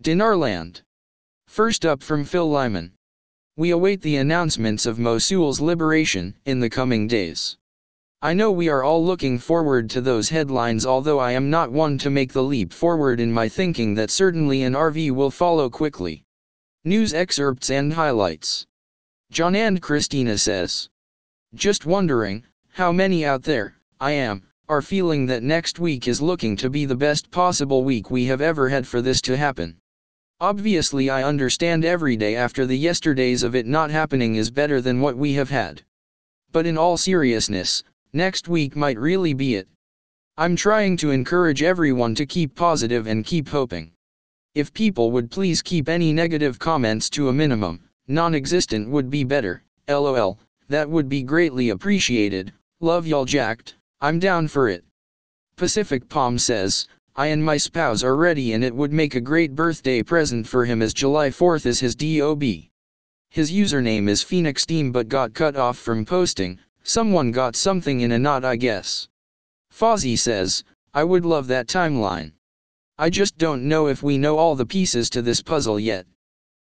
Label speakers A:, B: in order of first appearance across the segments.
A: Dinarland. First up from Phil Lyman. We await the announcements of Mosul's liberation in the coming days. I know we are all looking forward to those headlines, although I am not one to make the leap forward in my thinking that certainly an RV will follow quickly. News excerpts and highlights. John and Christina says. Just wondering, how many out there, are feeling that next week is looking to be the best possible week we have ever had for this to happen. Obviously I understand every day after the yesterdays of it not happening is better than what we have had. But in all seriousness, next week might really be it. I'm trying to encourage everyone to keep positive and keep hoping. If people would please keep any negative comments to a minimum, non-existent would be better, lol, that would be greatly appreciated. Love y'all jacked, I'm down for it. Pacific Palm says, I and my spouse are ready and it would make a great birthday present for him as July 4th is his DOB. His username is Phoenix Team but got cut off from posting, someone got something in a knot I guess. Fozzie says, I would love that timeline. I just don't know if we know all the pieces to this puzzle yet.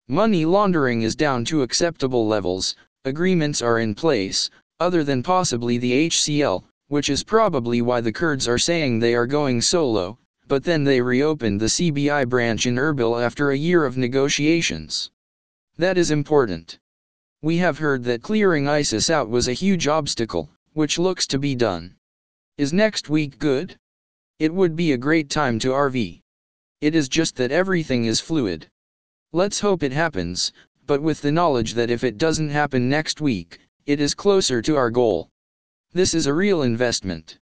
A: Money laundering is down to acceptable levels, agreements are in place, other than possibly the HCL, which is probably why the Kurds are saying they are going solo. But then they reopened the CBI branch in Erbil after a year of negotiations. That is important. We have heard that clearing ISIS out was a huge obstacle, which looks to be done. Is next week good? It would be a great time to RV. It is just that everything is fluid. Let's hope it happens, but with the knowledge that if it doesn't happen next week, it is closer to our goal. This is a real investment.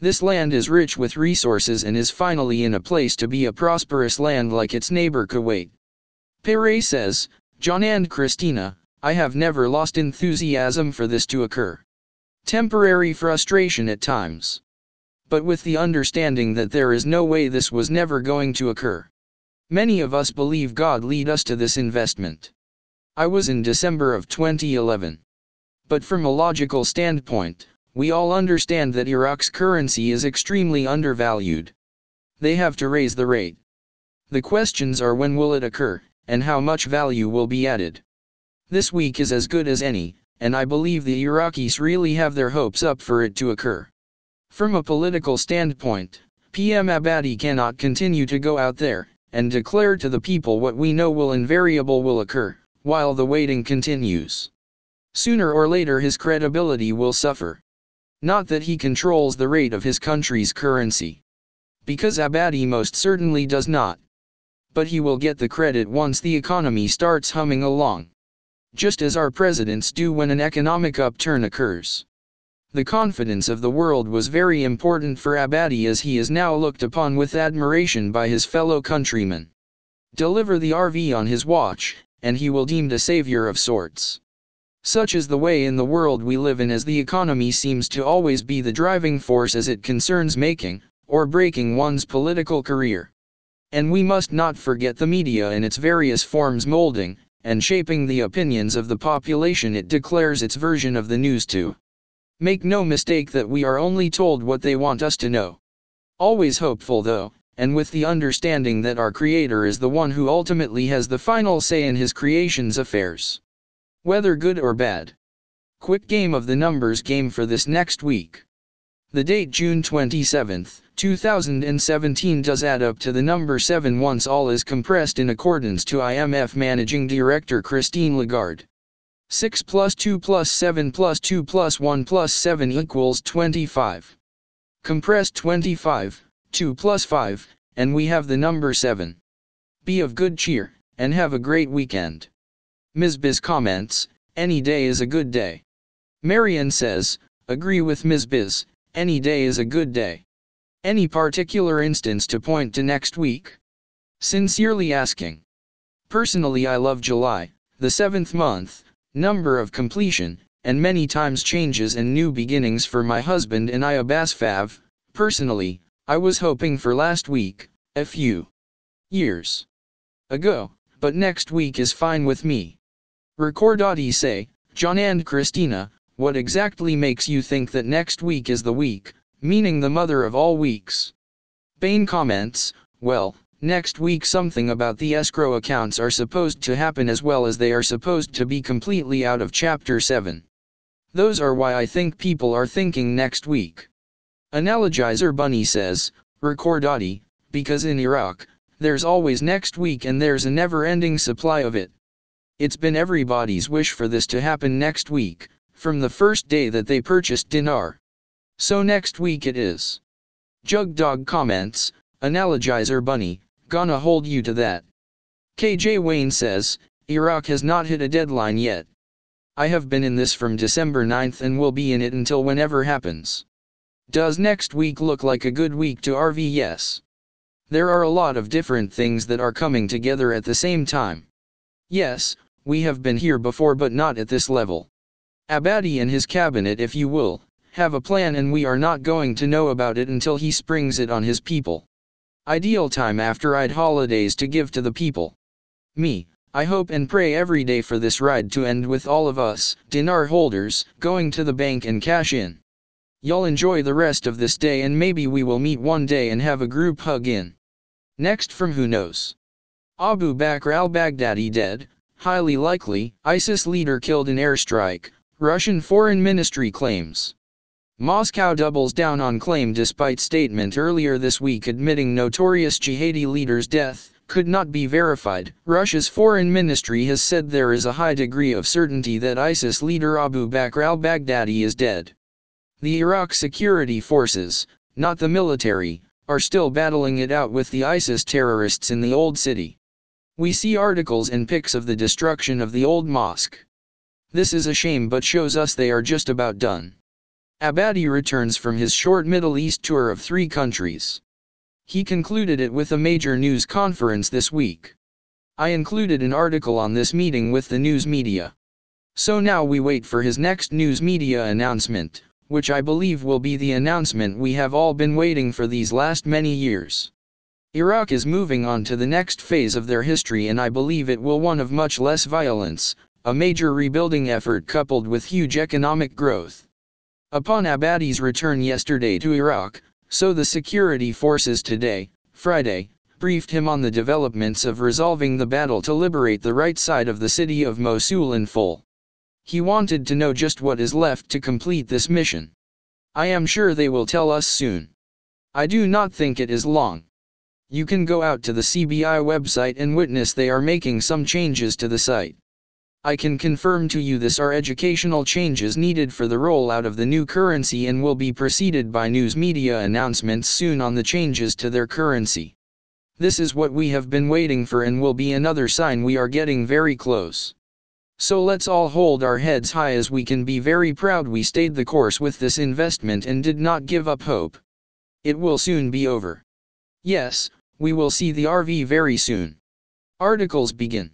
A: This land is rich with resources and is finally in a place to be a prosperous land like its neighbor Kuwait. Pere says, John and Christina, I have never lost enthusiasm for this to occur. Temporary frustration at times. But with the understanding that there is no way this was never going to occur. Many of us believe God lead us to this investment. I was in December of 2011. But from a logical standpoint, we all understand that Iraq's currency is extremely undervalued. They have to raise the rate. The questions are when will it occur, and how much value will be added. This week is as good as any, and I believe the Iraqis really have their hopes up for it to occur. From a political standpoint, PM Abadi cannot continue to go out there and declare to the people what we know will invariable will occur, while the waiting continues. Sooner or later his credibility will suffer. Not that he controls the rate of his country's currency. Because Abadi most certainly does not. But he will get the credit once the economy starts humming along. Just as our presidents do when an economic upturn occurs. The confidence of the world was very important for Abadi as he is now looked upon with admiration by his fellow countrymen. Deliver the RV on his watch, and he will deemed a savior of sorts. Such is the way in the world we live in as the economy seems to always be the driving force as it concerns making, or breaking one's political career. And we must not forget the media in its various forms molding, and shaping the opinions of the population it declares its version of the news to. Make no mistake that we are only told what they want us to know. Always hopeful though, and with the understanding that our Creator is the one who ultimately has the final say in His creation's affairs. Whether good or bad. Quick game of the numbers game for this next week. The date June 27, 2017 does add up to the number 7 once all is compressed in accordance to IMF Managing Director Christine Lagarde. 6 plus 2 plus 7 plus 2 plus 1 plus 7 equals 25. Compressed 25, 2 plus 5, and we have the number 7. Be of good cheer, and have a great weekend. Ms. Biz comments, any day is a good day. Marian says, agree with Ms. Biz, any day is a good day. Any particular instance to point to next week? Sincerely asking. Personally I love July, the 7th month, number of completion, and many times changes and new beginnings for my husband and I Abbasfav. Personally, I was hoping for last week, a few years ago, but next week is fine with me. Record say, John and Christina, what exactly makes you think that next week is the week, meaning the mother of all weeks? Bain comments, well, next week something about the escrow accounts are supposed to happen as well as they are supposed to be completely out of Chapter 7. Those are why I think people are thinking next week. Analogizer Bunny says, Recordati, because in Iraq, there's always next week and there's a never-ending supply of it. It's been everybody's wish for this to happen next week, from the first day that they purchased dinar. So next week it is. Jug Dog comments, Analogizer Bunny, gonna hold you to that. KJ Wayne says, Iraq has not hit a deadline yet. I have been in this from December 9th and will be in it until whenever happens. Does next week look like a good week to RV? Yes. There are a lot of different things that are coming together at the same time. Yes, we have been here before but not at this level. Abadi and his cabinet, if you will, have a plan and we are not going to know about it until he springs it on his people. Ideal time after Eid holidays to give to the people. Me, I hope and pray every day for this ride to end with all of us, dinar holders, going to the bank and cash in. Y'all enjoy the rest of this day and maybe we will meet one day and have a group hug in. Next from Who Knows. Abu Bakr al-Baghdadi dead, highly likely, ISIS leader killed in airstrike, Russian Foreign Ministry claims. Moscow doubles down on claim despite statement earlier this week admitting notorious jihadi leader's death could not be verified. Russia's foreign ministry has said there is a high degree of certainty that ISIS leader Abu Bakr al-Baghdadi is dead. The Iraq security forces, not the military, are still battling it out with the ISIS terrorists in the old city. We see articles and pics of the destruction of the old mosque. This is a shame but shows us they are just about done. Abadi returns from his short Middle East tour of 3 countries. He concluded it with a major news conference this week. I included an article on this meeting with the news media. So now we wait for his next news media announcement, which I believe will be the announcement we have all been waiting for these last many years. Iraq is moving on to the next phase of their history and I believe it will one of much less violence, a major rebuilding effort coupled with huge economic growth. Upon Abadi's return yesterday to Iraq, so the security forces today, Friday, briefed him on the developments of resolving the battle to liberate the right side of the city of Mosul in full. He wanted to know just what is left to complete this mission. I am sure they will tell us soon. I do not think it is long. You can go out to the CBI website and witness they are making some changes to the site. I can confirm to you this are educational changes needed for the rollout of the new currency and will be preceded by news media announcements soon on the changes to their currency. This is what we have been waiting for and will be another sign we are getting very close. So let's all hold our heads high as we can be very proud we stayed the course with this investment and did not give up hope. It will soon be over. Yes, we will see the RV very soon. Articles begin.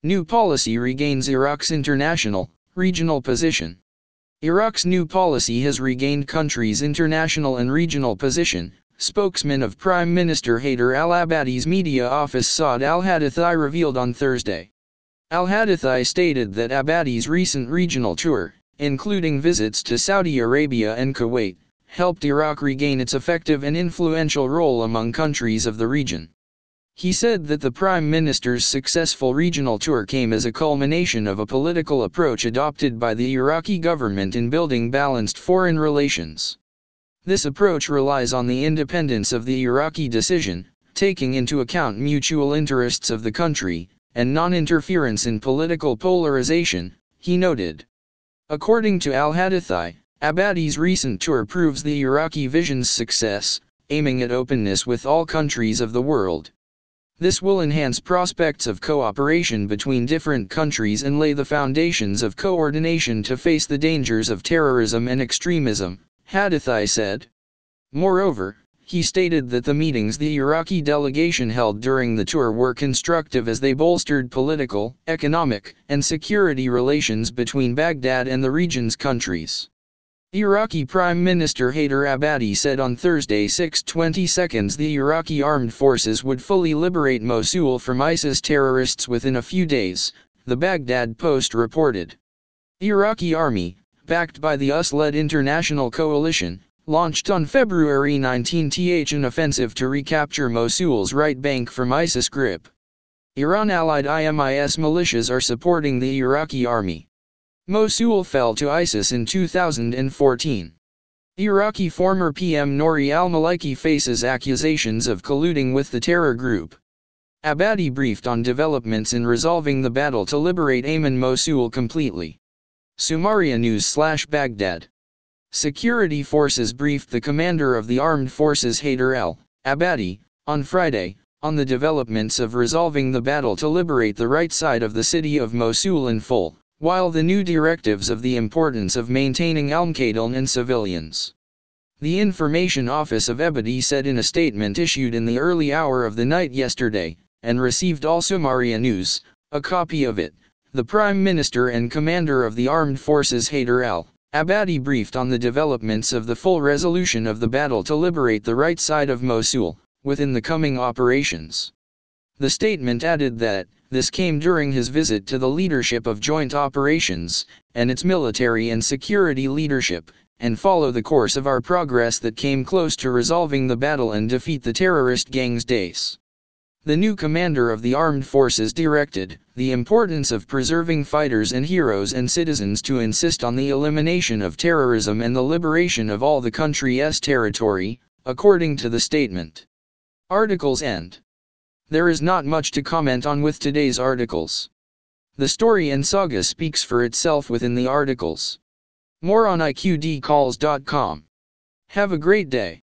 A: New policy regains Iraq's international, regional position. Iraq's new policy has regained country's international and regional position, spokesman of Prime Minister Haider al-Abadi's media office Saad al-Hadathi revealed on Thursday. Al-Hadathi stated that Abadi's recent regional tour, including visits to Saudi Arabia and Kuwait, helped Iraq regain its effective and influential role among countries of the region. He said that the Prime Minister's successful regional tour came as a culmination of a political approach adopted by the Iraqi government in building balanced foreign relations. This approach relies on the independence of the Iraqi decision, taking into account mutual interests of the country, and non-interference in political polarization, he noted. According to al-Hadathi, Abadi's recent tour proves the Iraqi vision's success, aiming at openness with all countries of the world. This will enhance prospects of cooperation between different countries and lay the foundations of coordination to face the dangers of terrorism and extremism, Hadathi said. Moreover, he stated that the meetings the Iraqi delegation held during the tour were constructive as they bolstered political, economic, and security relations between Baghdad and the region's countries. Iraqi Prime Minister Haider Abadi said on Thursday 6/22 the Iraqi armed forces would fully liberate Mosul from ISIS terrorists within a few days, the Baghdad Post reported. The Iraqi army, backed by the US-led international coalition, launched on February 19th an offensive to recapture Mosul's right bank from ISIS grip. Iran-allied IMIS militias are supporting the Iraqi army. Mosul fell to ISIS in 2014. Iraqi former PM Nouri al-Maliki faces accusations of colluding with the terror group. Abadi briefed on developments in resolving the battle to liberate Ayman Mosul completely. Sumaria News/Baghdad. Security forces briefed the commander of the armed forces Haider al-Abadi, on Friday, on the developments of resolving the battle to liberate the right side of the city of Mosul in full, while the new directives of the importance of maintaining al-Mqtadin and civilians. The Information Office of Abadi said in a statement issued in the early hour of the night yesterday, and received also Sumaria News, a copy of it. The Prime Minister and Commander of the Armed Forces Haider al-Abadi briefed on the developments of the full resolution of the battle to liberate the right side of Mosul, within the coming operations. The statement added that, this came during his visit to the leadership of joint operations, and its military and security leadership, and follow the course of our progress that came close to resolving the battle and defeat the terrorist gangs Daesh. The new commander of the armed forces directed the importance of preserving fighters and heroes and citizens to insist on the elimination of terrorism and the liberation of all the country's territory, according to the statement. Articles end. There is not much to comment on with today's articles. The story and saga speaks for itself within the articles. More on iqdcalls.com. Have a great day.